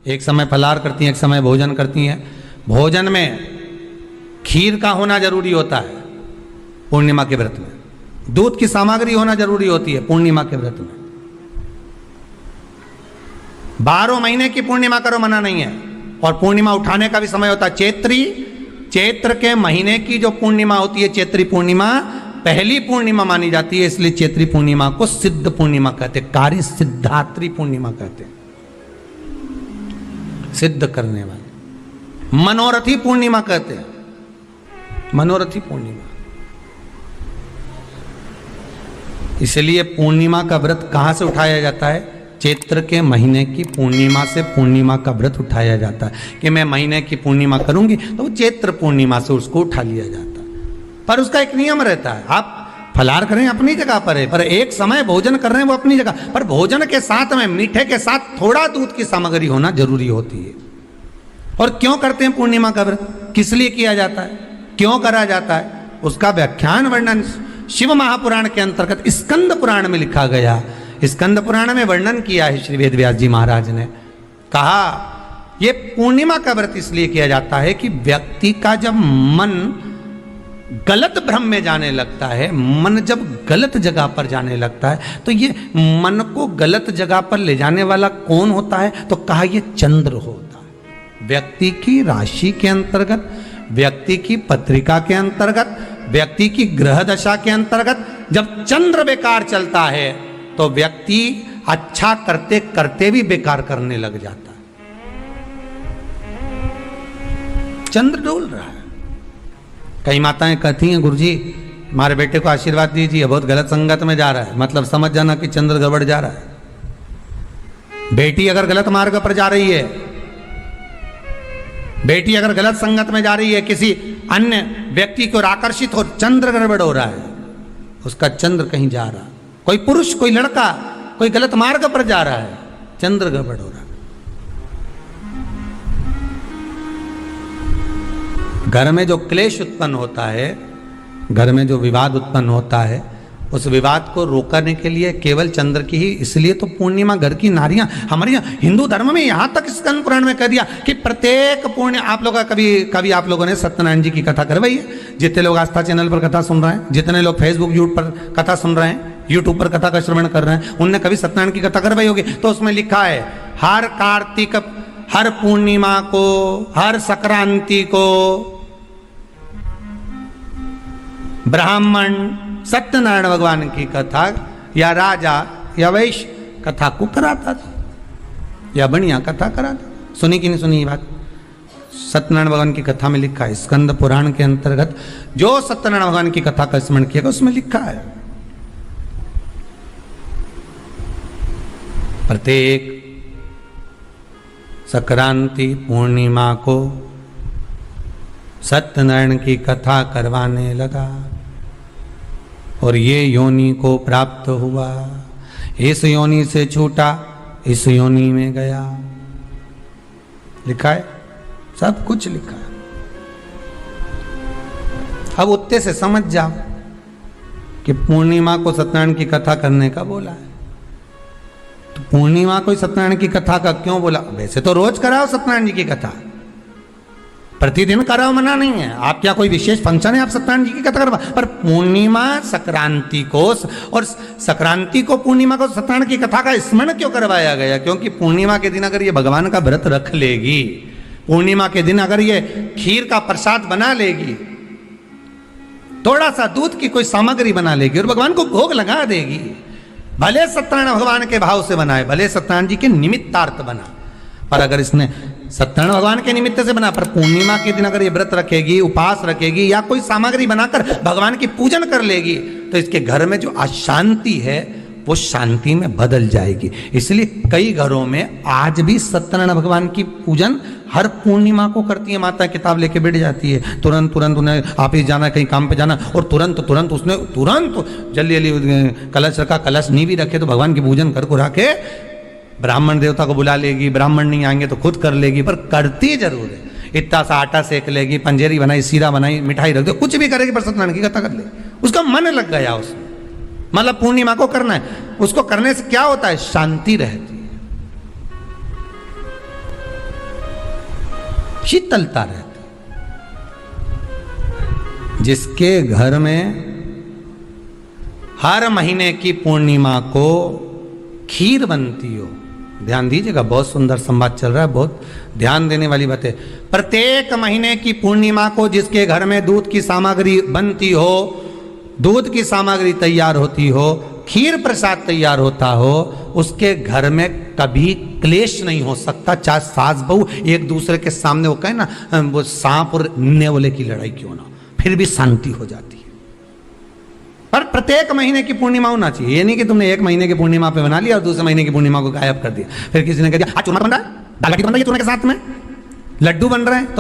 एक समय फलाहार करती हैं, एक समय भोजन करती हैं। भोजन में खीर का होना जरूरी होता है पूर्णिमा के व्रत में, दूध की सामग्री होना जरूरी होती है पूर्णिमा के व्रत में। 12 महीने की पूर्णिमा करो मना नहीं है। और पूर्णिमा उठाने का भी समय होता है चैत्री, चैत्र के महीने की जो पूर्णिमा होती है चैत्री पूर्णिमा पहली पूर्णिमा मानी जाती है, इसलिए चैत्री पूर्णिमा को सिद्ध पूर्णिमा कहते हैं, कार्य सिद्धात्री पूर्णिमा कहते हैं, सिद्ध करने वाले। मनोरथी पूर्णिमा कहते हैं, मनोरथी पूर्णिमा। इसलिए पूर्णिमा का व्रत कहां से उठाया जाता है? चैत्र के महीने की पूर्णिमा से पूर्णिमा का व्रत उठाया जाता है कि मैं महीने की पूर्णिमा करूंगी तो वो चैत्र पूर्णिमा से उसको उठा लिया जाता है। पर उसका एक नियम रहता है, आप फलाहार करें अपनी जगह पर है, पर एक समय भोजन कर रहे हैं वो अपनी जगह पर, भोजन के साथ में मीठे के साथ थोड़ा दूध की सामग्री होना जरूरी होती है। और क्यों करते हैं पूर्णिमा का व्रत, किस लिए किया जाता है, क्यों करा जाता है, उसका व्याख्यान वर्णन शिव महापुराण के अंतर्गत स्कंद पुराण में लिखा गया। स्कंद पुराण में वर्णन किया है श्री वेद व्यास जी महाराज ने। कहा ये पूर्णिमा का व्रत इसलिए किया जाता है कि व्यक्ति का जब मन गलत भ्रम में जाने लगता है, मन जब गलत जगह पर जाने लगता है, तो ये मन को गलत जगह पर ले जाने वाला कौन होता है? तो कहा ये चंद्र होता है। व्यक्ति की राशि के अंतर्गत, व्यक्ति की पत्रिका के अंतर्गत, व्यक्ति की ग्रह दशा के अंतर्गत जब चंद्र बेकार चलता है तो व्यक्ति अच्छा करते करते भी बेकार करने लग जाता है। चंद्र डोल रहा है। कई माताएं कहती हैं गुरुजी हमारे बेटे को आशीर्वाद दीजिए, बहुत गलत संगत में जा रहा है, मतलब समझ जाना कि चंद्र गड़बड़ जा रहा है। बेटी अगर गलत मार्ग पर जा रही है, बेटी अगर गलत संगत में जा रही है, किसी अन्य व्यक्ति को आकर्षित हो, चंद्र गड़बड़ हो रहा है, उसका चंद्र कहीं जा रहा है। कोई पुरुष, कोई लड़का, कोई गलत मार्ग पर जा रहा है, चंद्र गड़बड़ हो रहा है। घर में जो क्लेश उत्पन्न होता है, घर में जो विवाद उत्पन्न होता है, उस विवाद को रोकने के लिए केवल चंद्र की ही, इसलिए तो पूर्णिमा घर की नारियां, हमारे यहाँ हिंदू धर्म में यहाँ तक स्कंद पुराण में कह दिया कि प्रत्येक पूर्णिमा, आप लोग कभी आप लोगों ने सत्यनारायण जी की कथा करवाई है? जितने लोग आस्था चैनल पर कथा सुन रहे हैं, जितने लोग फेसबुक यूट्यूब पर कथा सुन रहे हैं, यूट्यूब पर कथा का श्रवण कर रहे हैं, उनने कभी सत्यनारायण की कथा करवाई होगी। तो उसमें लिखा है हर कार्तिक, हर पूर्णिमा को, हर संक्रांति को ब्राह्मण सत्यनारायण भगवान की कथा या राजा या वैश्य कथा को कराता था, या बढ़िया कथा कराता। सुनी कि नहीं सुनी ये बात? सत्यनारायण भगवान की कथा में लिखा है, स्कंद पुराण के अंतर्गत जो सत्यनारायण भगवान की कथा का स्मरण किया उसमें लिखा है प्रत्येक संक्रांति पूर्णिमा को सत्यनारायण की कथा करवाने लगा और ये योनि को प्राप्त हुआ, इस योनि से छूटा, इस योनि में गया। लिखा है, सब कुछ लिखा है। अब उत्ते से समझ जाओ कि पूर्णिमा को सत्यनारायण की कथा करने का बोला है, तो पूर्णिमा को सत्यनारायण की कथा का क्यों बोला? वैसे तो रोज कराओ सत्यनारायण जी की कथा, प्रतिदिन कराओ, मना नहीं है। आप क्या कोई विशेष फंक्शन है आप सत्यनारायण जी की कथा करवा, पर पूर्णिमा संक्रांति को और संक्रांति को पूर्णिमा को सत्यनारायण की कथा का स्मरण क्यों करवाया गया? क्योंकि पूर्णिमा के दिन अगर ये भगवान का व्रत रख लेगी, पूर्णिमा के दिन अगर ये खीर का प्रसाद बना लेगी, थोड़ा सा दूध की कोई सामग्री बना लेगी और भगवान को भोग लगा देगी, भले सत्यनारायण भगवान के भाव से बनाए, भले सत्यनारायण जी के निमित्तार्थ बना, पर अगर इसने सत्यनारायण भगवान के निमित्त से बना, पर पूर्णिमा के दिन अगर ये व्रत रखेगी, उपास रखेगी या कोई सामग्री बनाकर भगवान की पूजन कर लेगी, तो इसके घर में जो अशांति है वो शांति में बदल जाएगी। इसलिए कई घरों में आज भी सत्यनारायण भगवान की पूजन हर पूर्णिमा को करती है। माता किताब लेके बैठ जाती है, तुरंत उन्हें ऑफिस जाना, कहीं काम पे जाना, और तुरंत उसने जल्दी जल्दी कलश रखा, कलश नहीं भी रखे तो भगवान की पूजन कर कुरा के ब्राह्मण देवता को बुला लेगी, ब्राह्मण नहीं आएंगे तो खुद कर लेगी, पर करती जरूर है। इतना सा आटा सेक लेगी, पंजेरी बनाई, सीरा बनाई, मिठाई रख दो, कुछ भी करेगी पर सत्यनारायण की कथा कर ले, उसका मन लग गया उसमें। मतलब पूर्णिमा को करना है, उसको करने से क्या होता है? शांति रहती है। शीतलता रहती। जिसके घर में हर महीने की पूर्णिमा को खीर बनती हो, ध्यान दीजिएगा, बहुत सुंदर संवाद चल रहा है, बहुत ध्यान देने वाली बात है। प्रत्येक महीने की पूर्णिमा को जिसके घर में दूध की सामग्री बनती हो, दूध की सामग्री तैयार होती हो, खीर प्रसाद तैयार होता हो, उसके घर में कभी क्लेश नहीं हो सकता। चाहे सास बहू एक दूसरे के सामने वो कहे ना, वो सांप और नेवले की लड़ाई क्यों ना, फिर भी शांति हो जाती है। पर प्रत्येक महीने की पूर्णिमा होना चाहिए। ये नहीं कि तुमने एक महीने की पूर्णिमा पे बना लिया और दूसरे महीने की पूर्णिमा को गायब कर दिया। फिर किसी ने कह दिया आज चूरमा बन रहा है, दाल बाटी बन रही है चूरमा के साथ में, लड्डू बन रहे हैं, तो